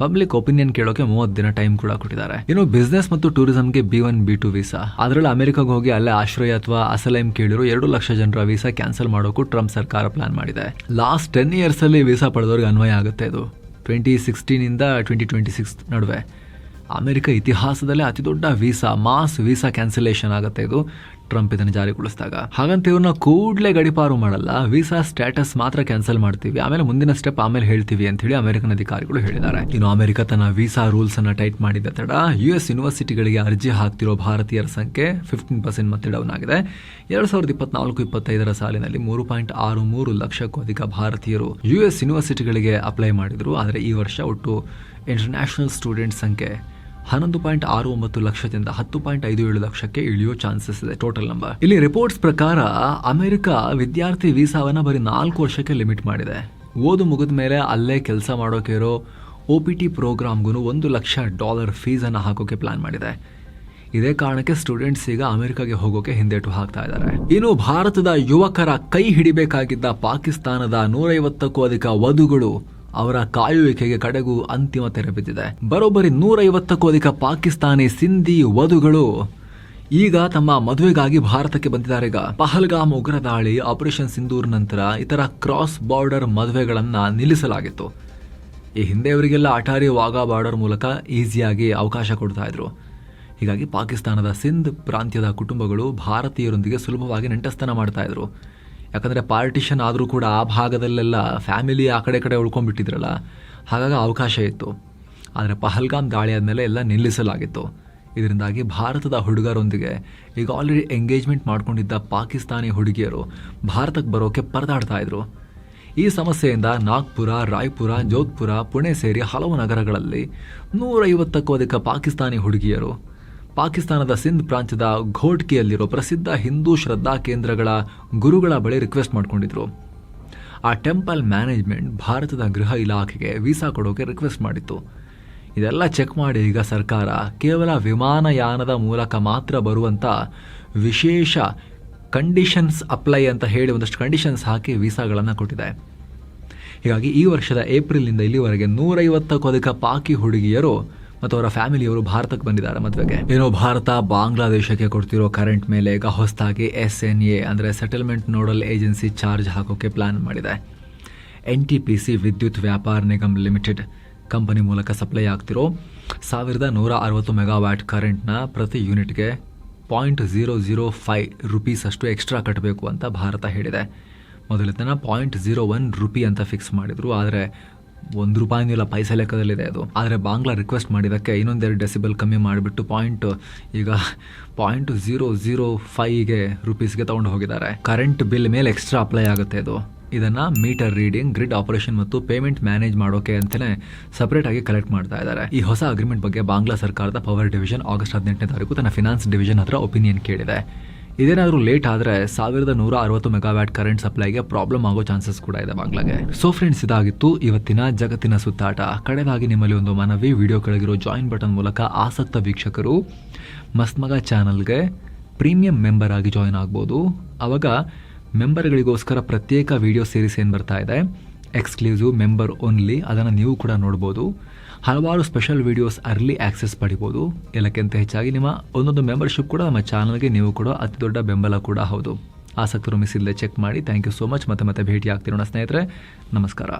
ಪಬ್ಲಿಕ್ ಒಪಿನಿಯನ್ ಕೇಳೋಕೆ 30 ದಿನ ಟೈಮ್ ಕೂಡ ಕೊಟ್ಟಿದ್ದಾರೆ. ಇನ್ನು ಬಿಸ್ನೆಸ್ ಮತ್ತು ಟೂರಿಸಂಗೆ B-1 B-2 ವೀಸಾ, ಅದರಲ್ಲಿ ಅಮೆರಿಕಾಗೆ ಹೋಗಿ ಅಲ್ಲೇ ಆಶ್ರಯ ಅಥವಾ ಅಸಲೈಮ್ ಕೇಳಿರೋ 2 ಲಕ್ಷ ಜನರ ವೀಸಾ ಕ್ಯಾನ್ಸಲ್ ಮಾಡೋಕ್ಕೂ ಟ್ರಂಪ್ ಸರ್ಕಾರ ಪ್ಲಾನ್ ಮಾಡಿದೆ. ಲಾಸ್ಟ್ 10 years ಅಲ್ಲಿ ವೀಸಾ ಪಡೆದವ್ರಿಗೆ ಅನ್ವಯ ಆಗುತ್ತೆ. ಇದು 2016 2026 ನಡುವೆ ಅಮೆರಿಕ ಇತಿಹಾಸದಲ್ಲೇ ಅತಿ ದೊಡ್ಡ ಮಾಸ್ ವೀಸಾ ಕ್ಯಾನ್ಸಲೇಷನ್ ಆಗುತ್ತೆ ಇದು ಟ್ರಂಪ್ ಇದನ್ನು ಜಾರಿಗೊಳಿಸಿದಾಗ. ಹಾಗಂತ ಇವ್ರನ್ನ ಕೂಡಲೇ ಗಡಿಪಾರು ಮಾಡಲ್ಲ, ವೀಸಾ ಸ್ಟೇಟಸ್ ಮಾತ್ರ ಕ್ಯಾನ್ಸಲ್ ಮಾಡ್ತೀವಿ, ಆಮೇಲೆ ಮುಂದಿನ ಸ್ಟೆಪ್ ಆಮೇಲೆ ಹೇಳ್ತೀವಿ ಅಂತ ಹೇಳಿ ಅಮೆರಿಕನ್ ಅಧಿಕಾರಿಗಳು ಹೇಳಿದ್ದಾರೆ. ಇನ್ನು ಅಮೆರಿಕ ತನ್ನ ವೀಸಾ ರೂಲ್ಸ್ ಅನ್ನ ಟೈಟ್ ಮಾಡಿದ ತಡ US ಯೂನಿವರ್ಸಿಟಿಗಳಿಗೆ ಅರ್ಜಿ ಹಾಕ್ತಿರೋ ಭಾರತೀಯರ ಸಂಖ್ಯೆ 15% ಮತ್ತೆ ಡೌನ್ ಆಗಿದೆ. 2024-25 ಸಾಲಿನಲ್ಲಿ 3.63 ಲಕ್ಷಕ್ಕೂ ಅಧಿಕ ಭಾರತೀಯರು US ಯೂನಿವರ್ಸಿಟಿಗಳಿಗೆ ಅಪ್ಲೈ ಮಾಡಿದ್ರು. ಆದರೆ ಈ ವರ್ಷ ಒಟ್ಟು ಇಂಟರ್ನ್ಯಾಷನಲ್ ಸ್ಟೂಡೆಂಟ್ ಸಂಖ್ಯೆ 11.69 ಲಕ್ಷದಿಂದ 10.57 ಲಕ್ಷಕ್ಕೆ ಇಳಿಯೋ ಚಾನ್ಸಸ್ ಇದೆ ಟೋಟಲ್ ನಂಬರ್. ಇಲ್ಲಿ ರಿಪೋರ್ಟ್ಸ್ ಪ್ರಕಾರ ಅಮೆರಿಕ ವಿದ್ಯಾರ್ಥಿ ವೀಸಾವನ್ನ ಬರೀ 4 ವರ್ಷಕ್ಕೆ ಲಿಮಿಟ್ ಮಾಡಿದೆ. ಓದು ಮುಗಿದ ಮೇಲೆ ಅಲ್ಲೇ ಕೆಲಸ ಮಾಡೋಕೆ ಇರೋ OPT ಪ್ರೋಗ್ರಾಮ್ಗೂ $1 ಲಕ್ಷ ಫೀಸನ್ನು ಹಾಕೋಕೆ ಪ್ಲಾನ್ ಮಾಡಿದೆ. ಇದೇ ಕಾರಣಕ್ಕೆ ಸ್ಟೂಡೆಂಟ್ಸ್ ಈಗ ಅಮೆರಿಕಾಗೆ ಹೋಗೋಕೆ ಹಿಂದೇಟು ಹಾಕ್ತಾ ಇದ್ದಾರೆ. ಇನ್ನು ಭಾರತದ ಯುವಕರ ಕೈ ಹಿಡಿಬೇಕಾಗಿದ್ದ ಪಾಕಿಸ್ತಾನದ 150ಕ್ಕೂ ಅಧಿಕ ವಧುಗಳು ಅವರ ಕಾಯುವಿಕೆಗೆ ಕಡೆಗೂ ಅಂತಿಮ ತೆರೆ ಬಿದ್ದಿದೆ. ಬರೋಬ್ಬರಿ 150ಕ್ಕೂ ಅಧಿಕ ಪಾಕಿಸ್ತಾನಿ ಸಿಂಧಿ ವಧುಗಳು ಈಗ ತಮ್ಮ ಮದುವೆಗಾಗಿ ಭಾರತಕ್ಕೆ ಬಂದಿದ್ದಾರೆ. ಈಗ ಪಹಲ್ಗಾಮ್ ಉಗ್ರ ದಾಳಿ, ಆಪರೇಷನ್ ಸಿಂಧೂರ್ ನಂತರ ಇತರ ಕ್ರಾಸ್ ಬಾರ್ಡರ್ ಮದುವೆಗಳನ್ನ ನಿಲ್ಲಿಸಲಾಗಿತ್ತು. ಈ ಹಿಂದೆ ಅವರಿಗೆಲ್ಲ ಅಟಾರಿ ವಾಘಾ ಬಾರ್ಡರ್ ಮೂಲಕ ಈಸಿಯಾಗಿ ಅವಕಾಶ ಕೊಡ್ತಾ ಇದ್ರು. ಹೀಗಾಗಿ ಪಾಕಿಸ್ತಾನದ ಸಿಂಧ್ ಪ್ರಾಂತ್ಯದ ಕುಟುಂಬಗಳು ಭಾರತೀಯರೊಂದಿಗೆ ಸುಲಭವಾಗಿ ನೆಂಟಸ್ತನ ಮಾಡ್ತಾ ಇದ್ರು. ಯಾಕಂದರೆ ಪಾರ್ಟಿಷನ್ ಆದರೂ ಕೂಡ ಆ ಭಾಗದಲ್ಲೆಲ್ಲ ಫ್ಯಾಮಿಲಿ ಆ ಕಡೆ ಉಳ್ಕೊಂಡ್ಬಿಟ್ಟಿದ್ರಲ್ಲ, ಹಾಗಾಗಿ ಅವಕಾಶ ಇತ್ತು. ಆದರೆ ಪಹಲ್ಗಾಮ್ ದಾಳಿ ಆದಮೇಲೆ ಎಲ್ಲ ನಿಲ್ಲಿಸಲಾಗಿತ್ತು. ಇದರಿಂದಾಗಿ ಭಾರತದ ಹುಡುಗರೊಂದಿಗೆ ಈಗ ಆಲ್ರೆಡಿ ಎಂಗೇಜ್ಮೆಂಟ್ ಮಾಡ್ಕೊಂಡಿದ್ದ ಪಾಕಿಸ್ತಾನಿ ಹುಡುಗಿಯರು ಭಾರತಕ್ಕೆ ಬರೋಕ್ಕೆ ಪರದಾಡ್ತಾ ಇದ್ರು. ಈ ಸಮಸ್ಯೆಯಿಂದ ನಾಗ್ಪುರ, ರಾಯ್ಪುರ, ಜೋಧ್ಪುರ, ಪುಣೆ ಸೇರಿ ಹಲವು ನಗರಗಳಲ್ಲಿ 150ಕ್ಕೂ ಅಧಿಕ ಪಾಕಿಸ್ತಾನಿ ಹುಡುಗಿಯರು ಪಾಕಿಸ್ತಾನದ ಸಿಂಧ್ ಪ್ರಾಂತ್ಯದ ಘೋಟ್ಕಿಯಲ್ಲಿರೋ ಪ್ರಸಿದ್ಧ ಹಿಂದೂ ಶ್ರದ್ಧಾ ಕೇಂದ್ರಗಳ ಗುರುಗಳ ಬಳಿ ರಿಕ್ವೆಸ್ಟ್ ಮಾಡ್ಕೊಂಡಿದ್ರು. ಆ ಟೆಂಪಲ್ ಮ್ಯಾನೇಜ್ಮೆಂಟ್ ಭಾರತದ ಗೃಹ ಇಲಾಖೆಗೆ ವೀಸಾ ಕೊಡೋಕೆ ರಿಕ್ವೆಸ್ಟ್ ಮಾಡಿತ್ತು. ಇದೆಲ್ಲ ಚೆಕ್ ಮಾಡಿ ಈಗ ಸರ್ಕಾರ ಕೇವಲ ವಿಮಾನಯಾನದ ಮೂಲಕ ಮಾತ್ರ ಬರುವಂಥ ವಿಶೇಷ ಕಂಡೀಷನ್ಸ್ ಅಪ್ಲೈ ಅಂತ ಹೇಳಿ ಒಂದಷ್ಟು ಕಂಡೀಷನ್ಸ್ ಹಾಕಿ ವೀಸಾಗಳನ್ನು ಕೊಟ್ಟಿದೆ. ಹೀಗಾಗಿ ಈ ವರ್ಷದ ಏಪ್ರಿಲ್ನಿಂದ ಇಲ್ಲಿವರೆಗೆ 150ಕ್ಕೂ ಅಧಿಕ ಪಾಕಿ ಹುಡುಗಿಯರು ಮತ್ತು ಅವರ ಫ್ಯಾಮಿಲಿಯವರು ಭಾರತಕ್ಕೆ ಬಂದಿದ್ದಾರೆ ಮದುವೆಗೆ. ಏನೋ ಭಾರತ ಬಾಂಗ್ಲಾದೇಶಕ್ಕೆ ಕೊಡ್ತಿರೋ ಕರೆಂಟ್ ಮೇಲೆ ಈಗ ಹೊಸದಾಗಿ SNA ಅಂದರೆ ಸೆಟಲ್ಮೆಂಟ್ ನೋಡಲ್ ಏಜೆನ್ಸಿ ಚಾರ್ಜ್ ಹಾಕೋಕೆ ಪ್ಲಾನ್ ಮಾಡಿದೆ. NTPC ವಿದ್ಯುತ್ ವ್ಯಾಪಾರ ನಿಗಮ್ ಲಿಮಿಟೆಡ್ ಕಂಪನಿ ಮೂಲಕ ಸಪ್ಲೈ ಆಗ್ತಿರೋ 1160 ಮೆಗಾವ್ಯಾಟ್ ಕರೆಂಟ್ನ ಪ್ರತಿ ಯೂನಿಟ್ಗೆ $0.005 ಅಷ್ಟು ಎಕ್ಸ್ಟ್ರಾ ಕಟ್ಟಬೇಕು ಅಂತ ಭಾರತ ಹೇಳಿದೆ. ಮೊದಲಿನ $0.01 ಅಂತ ಫಿಕ್ಸ್ ಮಾಡಿದ್ರು. ಆದರೆ $1 ಇಲ್ಲ, ಪೈಸೆ ಲೆಕ್ಕದಲ್ಲಿದೆ ಅದು. ಆದರೆ ಬಾಂಗ್ಲಾ ರಿಕ್ವೆಸ್ಟ್ ಮಾಡಿದ್ದಕ್ಕೆ ಇನ್ನೊಂದೆರಡು ಡೆಸಿಬಲ್ ಕಮ್ಮಿ ಮಾಡಿಬಿಟ್ಟು ಈಗ $0.005ಗೆ ರುಪೀಸ್ಗೆ ತಗೊಂಡು ಹೋಗಿದ್ದಾರೆ. ಕರೆಂಟ್ ಬಿಲ್ ಮೇಲೆ ಎಕ್ಸ್ಟ್ರಾ ಅಪ್ಲೈ ಆಗುತ್ತೆ ಅದು. ಇದನ್ನು ಮೀಟರ್ ರೀಡಿಂಗ್, ಗ್ರಿಡ್ ಆಪರೇಷನ್ ಮತ್ತು ಪೇಮೆಂಟ್ ಮ್ಯಾನೇಜ್ ಮಾಡೋಕೆ ಅಂತಲೇ ಸಪರೇಟ್ ಆಗಿ ಕಲೆಕ್ಟ್ ಮಾಡ್ತಾ ಇದ್ದಾರೆ. ಈ ಹೊಸ ಅಗ್ರಿಮೆಂಟ್ ಬಗ್ಗೆ ಬಾಂಗ್ಲಾ ಸರ್ಕಾರದ ಪವರ್ ಡಿವಿಷನ್ ಆಗಸ್ಟ್ 18ನೇ ತಾರೀಕು ತನ್ನ ಫಿನಾನ್ಸ್ ಡಿವಿಷನ್ ಹತ್ರ ಒಪಿನಿಯನ್ ಕೇಳಿದೆ. ಇದೇನಾದರೂ ಲೇಟ್ ಆದರೆ 1160 ಮೆಗಾವ್ಯಾಟ್ ಕರೆಂಟ್ ಸಪ್ಲೈಗೆ ಪ್ರಾಬ್ಲಮ್ ಆಗೋ ಚಾನ್ಸಸ್ ಕೂಡ ಇದೆ ಬಾಂಗ್ಲಾಗೆ. ಸೊ ಫ್ರೆಂಡ್ಸ್, ಇದಾಗಿತ್ತು ಇವತ್ತಿನ ಜಗತ್ತಿನ ಸುತ್ತಾಟ. ಕಡೆದಾಗಿ ನಿಮ್ಮಲ್ಲಿ ಒಂದು ಮನವಿ, ವಿಡಿಯೋ ಕೆಳಗಿರೋ ಜಾಯಿನ್ ಬಟನ್ ಮೂಲಕ ಆಸಕ್ತ ವೀಕ್ಷಕರು ಮಸ್ತ್ ಮಗ ಚಾನಲ್ಗೆ ಪ್ರೀಮಿಯಂ ಮೆಂಬರ್ ಆಗಿ ಜಾಯಿನ್ ಆಗ್ಬೋದು. ಆವಾಗ ಮೆಂಬರ್ಗಳಿಗೋಸ್ಕರ ಪ್ರತ್ಯೇಕ ವಿಡಿಯೋ ಸೀರೀಸ್ ಏನು ಬರ್ತಾ ಇದೆ, ಎಕ್ಸ್ಕ್ಲೂಸಿವ್ ಮೆಂಬರ್ ಓನ್ಲಿ, ಅದನ್ನು ನೀವು ಕೂಡ ನೋಡ್ಬೋದು. ಹಲವಾರು ಸ್ಪೆಷಲ್ ವಿಡಿಯೋಸ್ ಅರ್ಲಿ ಆಕ್ಸೆಸ್ ಪಡಿಬೋದು. ಎಲ್ಲಕ್ಕಿಂತ ಹೆಚ್ಚಾಗಿ ನಿಮ್ಮ ಒಂದೊಂದು ಮೆಂಬರ್ಶಿಪ್ ಕೂಡ ನಮ್ಮ ಚಾನಲ್ಗೆ ನೀವು ಕೂಡ ಅತಿ ದೊಡ್ಡ ಬೆಂಬಲ ಕೂಡ ಹೌದು. ಆಸಕ್ತರು ಮಿಸ್ ಇಲ್ಲದೆ ಚೆಕ್ ಮಾಡಿ. Thank you so much. ಮತ್ತೆ ಭೇಟಿ ಆಗ್ತಿರೋಣ ಸ್ನೇಹಿತರೆ. ನಮಸ್ಕಾರ.